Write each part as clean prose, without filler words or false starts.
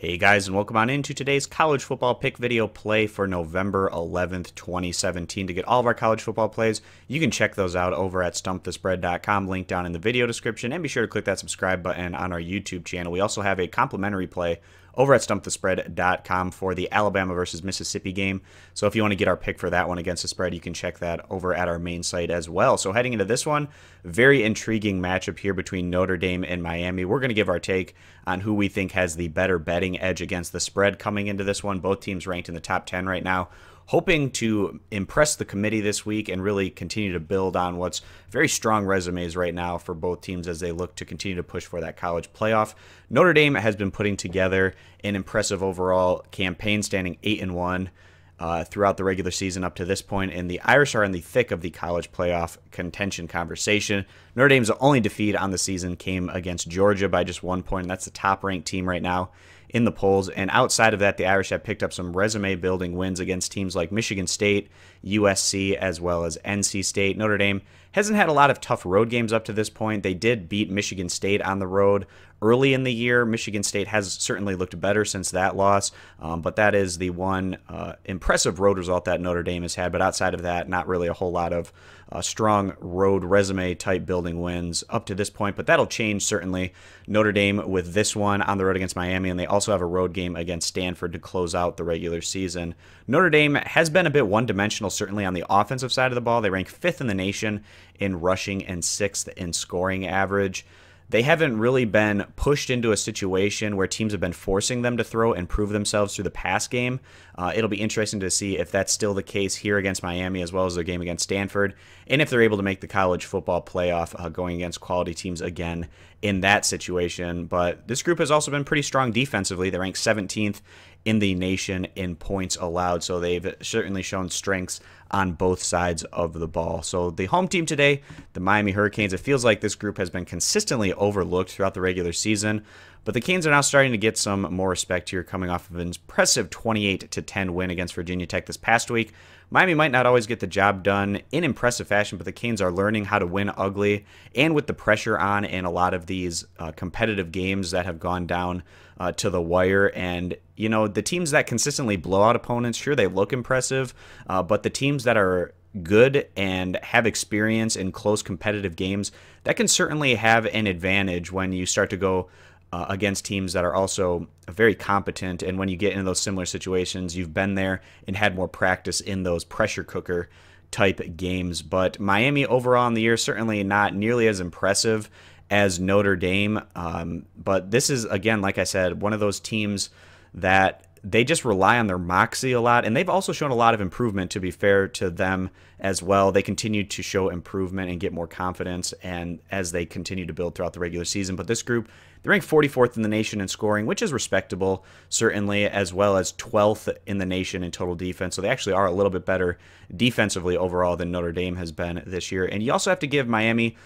Hey guys, and welcome on into today's college football pick video play for November 11th, 2017. To get all of our college football plays, you can check those out over at stumpthespread.com, link down in the video description, and be sure to click that subscribe button on our YouTube channel. We also have a complimentary play over at stumpthespread.com for the Alabama versus Mississippi game. So if you want to get our pick for that one against the spread, you can check that over at our main site as well. So heading into this one, very intriguing matchup here between Notre Dame and Miami. We're going to give our take on who we think has the better betting edge against the spread coming into this one. Both teams ranked in the top 10 right now, hoping to impress the committee this week and really continue to build on what's very strong resumes right now for both teams as they look to continue to push for that college playoff. Notre Dame has been putting together an impressive overall campaign, standing 8-1 throughout the regular season up to this point, and the Irish are in the thick of the college playoff contention conversation. Notre Dame's only defeat on the season came against Georgia by just 1 point, and that's the top-ranked team right now in the polls. And outside of that, the Irish have picked up some resume-building wins against teams like Michigan State, USC, as well as NC State. Notre Dame hasn't had a lot of tough road games up to this point. They did beat Michigan State on the road early in the year. Michigan State has certainly looked better since that loss, but that is the one impressive road result that Notre Dame has had. But outside of that, not really a whole lot of strong road resume type building wins up to this point, but that'll change certainly. Notre Dame with this one on the road against Miami, and they also have a road game against Stanford to close out the regular season. Notre Dame has been a bit one-dimensional, certainly on the offensive side of the ball. They rank 5th in the nation in rushing and 6th in scoring average. They haven't really been pushed into a situation where teams have been forcing them to throw and prove themselves through the pass game. It'll be interesting to see if that's still the case here against Miami, as well as their game against Stanford, and if they're able to make the college football playoff going against quality teams again in that situation. But this group has also been pretty strong defensively. They rank 17th in the nation in points allowed, so they've certainly shown strengths on both sides of the ball. So the home team today, the Miami Hurricanes, it feels like this group has been consistently overlooked throughout the regular season, but the Canes are now starting to get some more respect here, coming off of an impressive 28-10 win against Virginia Tech this past week. Miami might not always get the job done in impressive fashion, but the Canes are learning how to win ugly and with the pressure on in a lot of these competitive games that have gone down to the wire. And, you know, the teams that consistently blow out opponents, sure, they look impressive, but the teams that are good and have experience in close competitive games, that can certainly have an advantage when you start to go against teams that are also very competent. And when you get into those similar situations, you've been there and had more practice in those pressure cooker type games. But Miami overall in the year, certainly not nearly as impressive as Notre Dame. But this is, again, like I said, one of those teams that they just rely on their moxie a lot, and they've also shown a lot of improvement, to be fair to them as well. They continue to show improvement and get more confidence and as they continue to build throughout the regular season. But this group, they rank 44th in the nation in scoring, which is respectable, certainly, as well as 12th in the nation in total defense. So they actually are a little bit better defensively overall than Notre Dame has been this year. And you also have to give Miami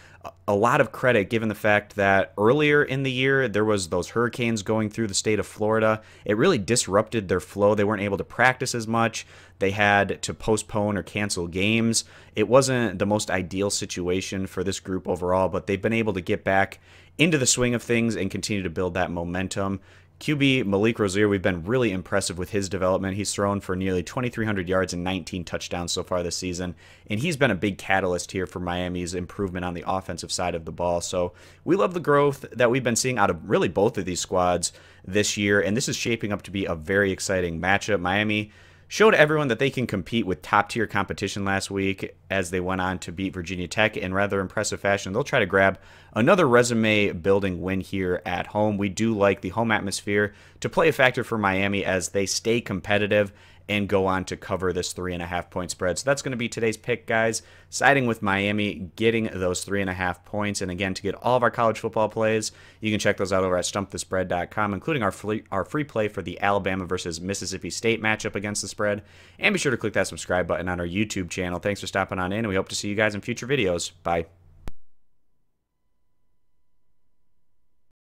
a lot of credit, given the fact that earlier in the year there was those hurricanes going through the state of Florida. It really disrupted their flow. They weren't able to practice as much. They had to postpone or cancel games. It wasn't the most ideal situation for this group overall, but they've been able to get back into the swing of things and continue to build that momentum. QB Malik Rozier, we've been really impressive with his development. He's thrown for nearly 2,300 yards and 19 touchdowns so far this season, and he's been a big catalyst here for Miami's improvement on the offensive side of the ball. So we love the growth that we've been seeing out of really both of these squads this year, and this is shaping up to be a very exciting matchup. Miami showed everyone that they can compete with top-tier competition last week as they went on to beat Virginia Tech in rather impressive fashion. They'll try to grab another resume-building win here at home. We do like the home atmosphere to play a factor for Miami as they stay competitive and go on to cover this 3.5-point spread. So that's going to be today's pick, guys. Siding with Miami, getting those 3.5 points. And again, to get all of our college football plays, you can check those out over at stumpthespread.com, including our free play for the Alabama versus Mississippi State matchup against the spread. And be sure to click that subscribe button on our YouTube channel. Thanks for stopping on in, and we hope to see you guys in future videos. Bye.